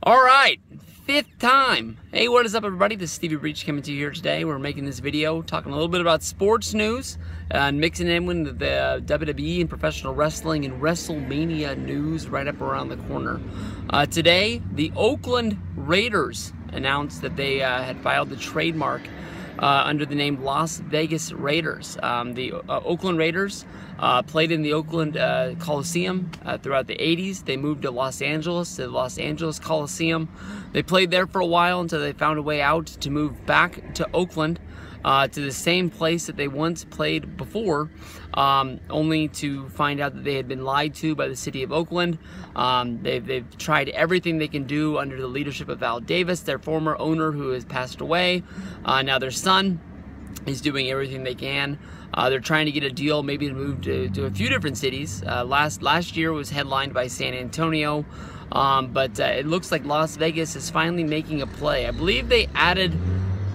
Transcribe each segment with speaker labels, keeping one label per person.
Speaker 1: All right, fifth time. Hey, what is up, everybody? This is Stevie Breach coming to you here today. We're making this video talking a little bit about sports news and mixing in with the WWE and professional wrestling and Wrestlemania news right up around the corner. Today, the Oakland Raiders announced that they had filed the trademark under the name Las Vegas Raiders. The Oakland Raiders played in the Oakland Coliseum throughout the 80s. They moved to Los Angeles, to the Los Angeles Coliseum. They played there for a while until they found a way out to move back to Oakland, to the same place that they once played before, only to find out that they had been lied to by the city of Oakland. They've tried everything they can do under the leadership of Al Davis, their former owner who has passed away. Now their son is doing everything they can. They're trying to get a deal maybe to move to a few different cities. Last year was headlined by San Antonio, but it looks like Las Vegas is finally making a play. I believe they added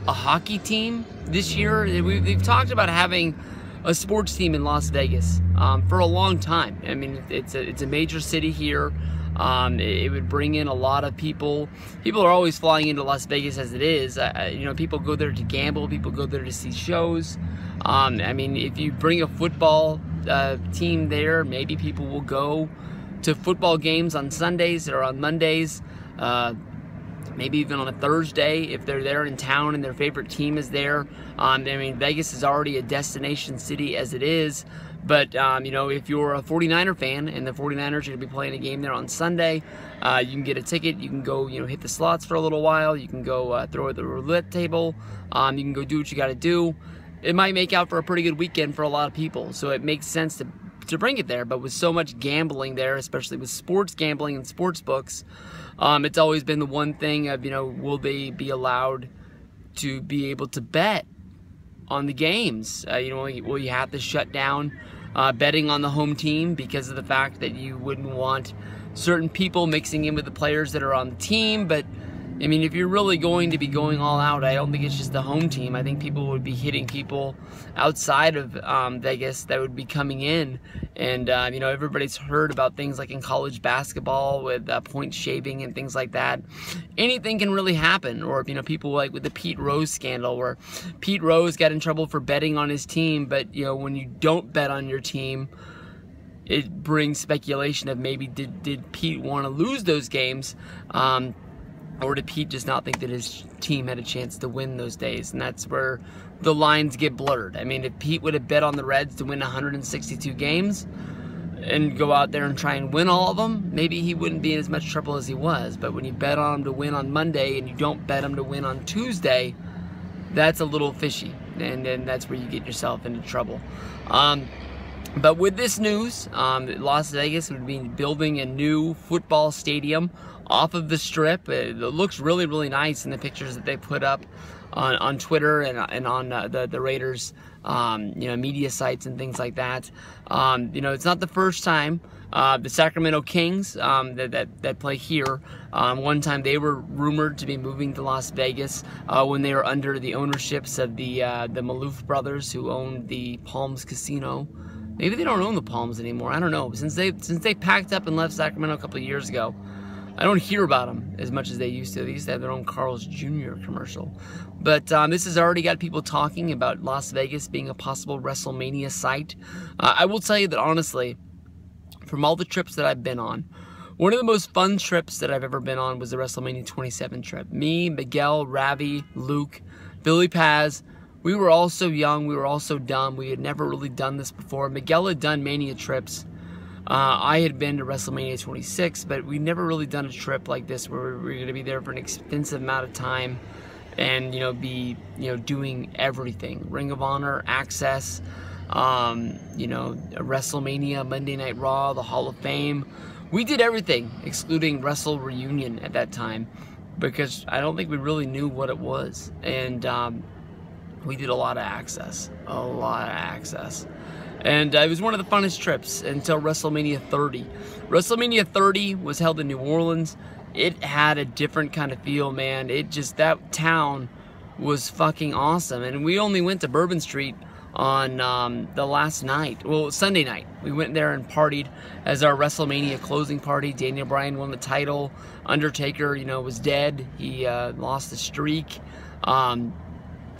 Speaker 1: a hockey team this year. We've talked about having a sports team in Las Vegas for a long time. I mean, it's a major city here. It would bring in a lot of people. People are always flying into Las Vegas as it is. You know, people go there to gamble. People go there to see shows. I mean, if you bring a football team there, maybe people will go to football games on Sundays or on Mondays. Maybe even on a Thursday if they're there in town and their favorite team is there. I mean, Vegas is already a destination city as it is. But, you know, if you're a 49er fan and the 49ers are going to be playing a game there on Sunday, you can get a ticket. You can go, you know, hit the slots for a little while. You can go throw at the roulette table. You can go do what you got to do. It might make out for a pretty good weekend for a lot of people. So it makes sense to bring it there. But with so much gambling there, especially with sports gambling and sports books, it's always been the one thing of, you know, will they be allowed to be able to bet on the games? You know, will you have to shut down betting on the home team because of the fact that you wouldn't want certain people mixing in with the players that are on the team? But I mean, if you're really going to be going all out, I don't think it's just the home team. I think people would be hitting people outside of Vegas that would be coming in. And, you know, everybody's heard about things like in college basketball with point shaving and things like that. Anything can really happen. Or, you know, people like with the Pete Rose scandal where Pete Rose got in trouble for betting on his team. But, you know, when you don't bet on your team, it brings speculation of maybe did Pete want to lose those games? Or did Pete just not think that his team had a chance to win those days? And that's where the lines get blurred. I mean, if Pete would have bet on the Reds to win 162 games and go out there and try and win all of them, maybe he wouldn't be in as much trouble as he was. But when you bet on him to win on Monday and you don't bet him to win on Tuesday, that's a little fishy. And then that's where you get yourself into trouble. But with this news, Las Vegas would be building a new football stadium off of the Strip. It looks really, really nice in the pictures that they put up on Twitter and on the Raiders, you know, media sites and things like that. You know, it's not the first time. The Sacramento Kings that play here, one time they were rumored to be moving to Las Vegas when they were under the ownerships of the Maloof brothers who owned the Palms Casino. Maybe they don't own the Palms anymore. I don't know. Since they packed up and left Sacramento a couple of years ago, I don't hear about them as much as they used to. They used to have their own Carl's Jr. commercial. But this has already got people talking about Las Vegas being a possible WrestleMania site. I will tell you that honestly, from all the trips that I've been on, one of the most fun trips that I've ever been on was the WrestleMania 27 trip. Me, Miguel, Ravi, Luke, Billy Paz. We were all so young, we were all so dumb, we had never really done this before. Miguel had done Mania trips. I had been to WrestleMania 26, but we'd never really done a trip like this where we were going to be there for an extensive amount of time and, you know, be, you know, doing everything. Ring of Honor, Access, you know, WrestleMania, Monday Night Raw, the Hall of Fame. We did everything, excluding Wrestle Reunion at that time, because I don't think we really knew what it was. And, we did a lot of Access. And it was one of the funnest trips until WrestleMania 30. WrestleMania 30 was held in New Orleans. It had a different kind of feel, man. That town was fucking awesome. And we only went to Bourbon Street on the last night, well, Sunday night. We went there and partied as our WrestleMania closing party. Daniel Bryan won the title. Undertaker, was dead. He lost the streak.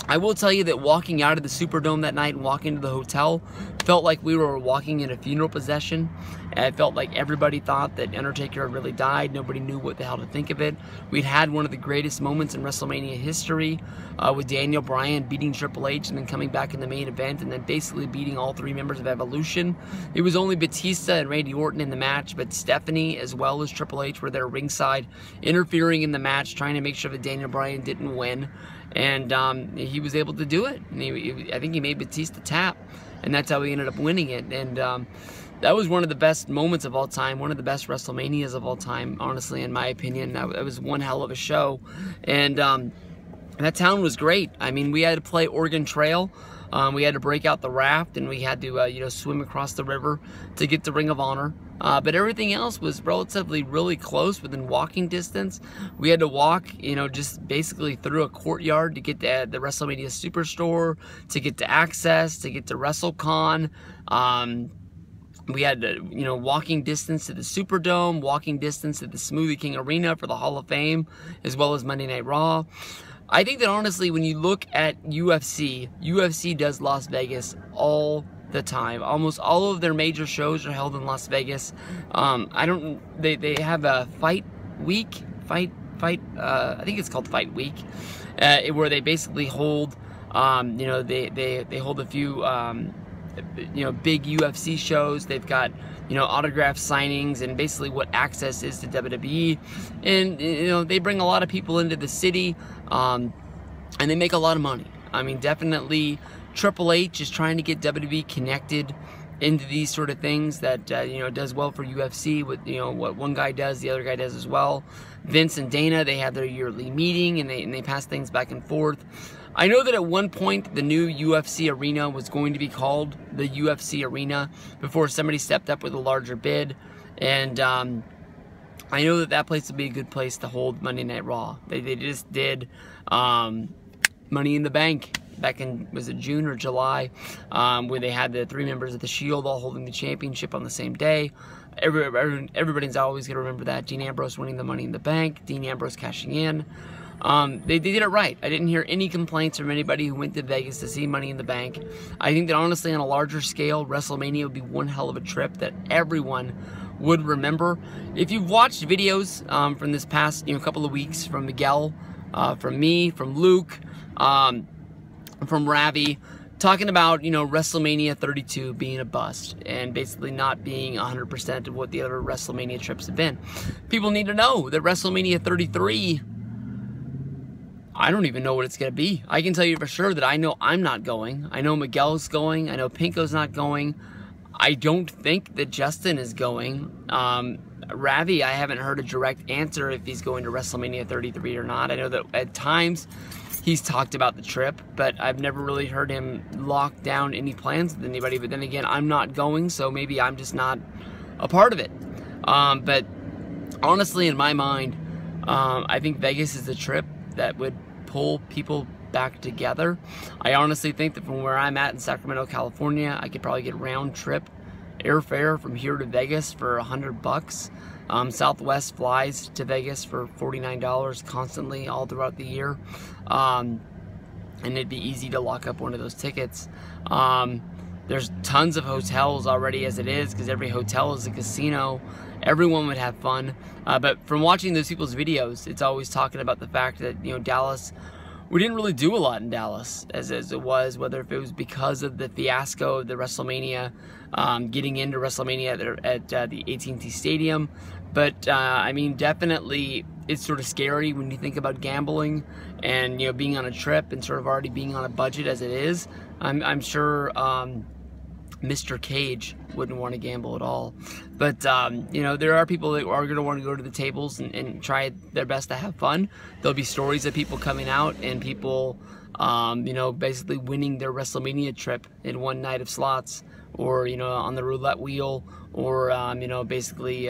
Speaker 1: I will tell you that walking out of the Superdome that night and walking to the hotel felt like we were walking in a funeral procession. It felt like everybody thought that Undertaker had really died. Nobody knew what the hell to think of it. We'd had one of the greatest moments in WrestleMania history with Daniel Bryan beating Triple H and then coming back in the main event and then basically beating all three members of Evolution. It was only Batista and Randy Orton in the match, but Stephanie as well as Triple H were there ringside, interfering in the match, trying to make sure that Daniel Bryan didn't win. And he was able to do it. And I think he made Batista tap, and that's how he ended up winning it. And that was one of the best moments of all time, one of the best WrestleManias of all time, honestly, in my opinion. That was one hell of a show. And that town was great. I mean, we had to play Oregon Trail. We had to break out the raft, and we had to swim across the river to get to Ring of Honor. But everything else was relatively really close, within walking distance. We had to walk, just basically through a courtyard to get to the WrestleMania Superstore, to get to Access, to get to WrestleCon. We had, walking distance to the Superdome, walking distance to the Smoothie King Arena for the Hall of Fame, as well as Monday Night Raw. I think that honestly, when you look at UFC does Las Vegas all the time. Almost all of their major shows are held in Las Vegas. They have a fight week, I think it's called Fight Week, where they basically hold, they hold a few, big UFC shows. They've got, autograph signings and basically what Access is to WWE. And, they bring a lot of people into the city, and they make a lot of money. I mean, definitely Triple H is trying to get WWE connected into these sort of things that, does well for UFC. With, what one guy does, the other guy does as well. Vince and Dana, they have their yearly meeting, and they pass things back and forth. I know that at one point the new UFC arena was going to be called the UFC Arena before somebody stepped up with a larger bid. And I know that place would be a good place to hold Monday Night Raw. They just did Money in the Bank back in, was it June or July, where they had the three members of the Shield all holding the championship on the same day. Everybody's always going to remember that. Dean Ambrose winning the Money in the Bank, Dean Ambrose cashing in. They did it right. I didn't hear any complaints from anybody who went to Vegas to see Money in the Bank. I think that honestly, on a larger scale, WrestleMania would be one hell of a trip that everyone would remember. If you've watched videos from this past couple of weeks from Miguel, from me, from Luke, from Ravi, talking about WrestleMania 32 being a bust and basically not being 100% of what the other WrestleMania trips have been. People need to know that WrestleMania 33, I don't even know what it's going to be. I can tell you for sure that I know I'm not going. I know Miguel's going. I know Pinko's not going. I don't think that Justin is going. Ravi, I haven't heard a direct answer if he's going to WrestleMania 33 or not. I know that at times he's talked about the trip, but I've never really heard him lock down any plans with anybody. But then again, I'm not going, so maybe I'm just not a part of it. But honestly, in my mind, I think Vegas is the trip that would pull people back together. I honestly think that from where I'm at in Sacramento, California, I could probably get round trip airfare from here to Vegas for $100. Southwest flies to Vegas for $49 constantly all throughout the year. And it'd be easy to lock up one of those tickets. There's tons of hotels already as it is, because every hotel is a casino. Everyone would have fun. But from watching those people's videos, it's always talking about the fact that, Dallas, we didn't really do a lot in Dallas as it was, whether if it was because of the fiasco of the WrestleMania, getting into WrestleMania at the AT&T Stadium. But, I mean, definitely it's sort of scary when you think about gambling and, being on a trip and sort of already being on a budget as it is. I'm sure Mr. Cage wouldn't want to gamble at all. But, there are people that are going to want to go to the tables and try their best to have fun. There'll be stories of people coming out and people, basically winning their WrestleMania trip in one night of slots, or, on the roulette wheel, or, basically,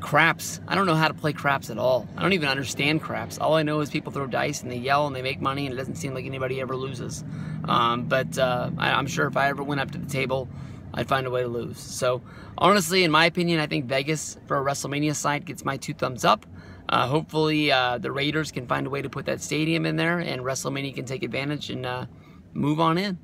Speaker 1: Craps. I don't know how to play craps at all. I don't even understand craps. All I know is people throw dice and they yell and they make money, and it doesn't seem like anybody ever loses. I'm sure if I ever went up to the table, I'd find a way to lose. So honestly, in my opinion, I think Vegas for a WrestleMania site gets my 2 thumbs up. Hopefully the Raiders can find a way to put that stadium in there, and WrestleMania can take advantage and move on in.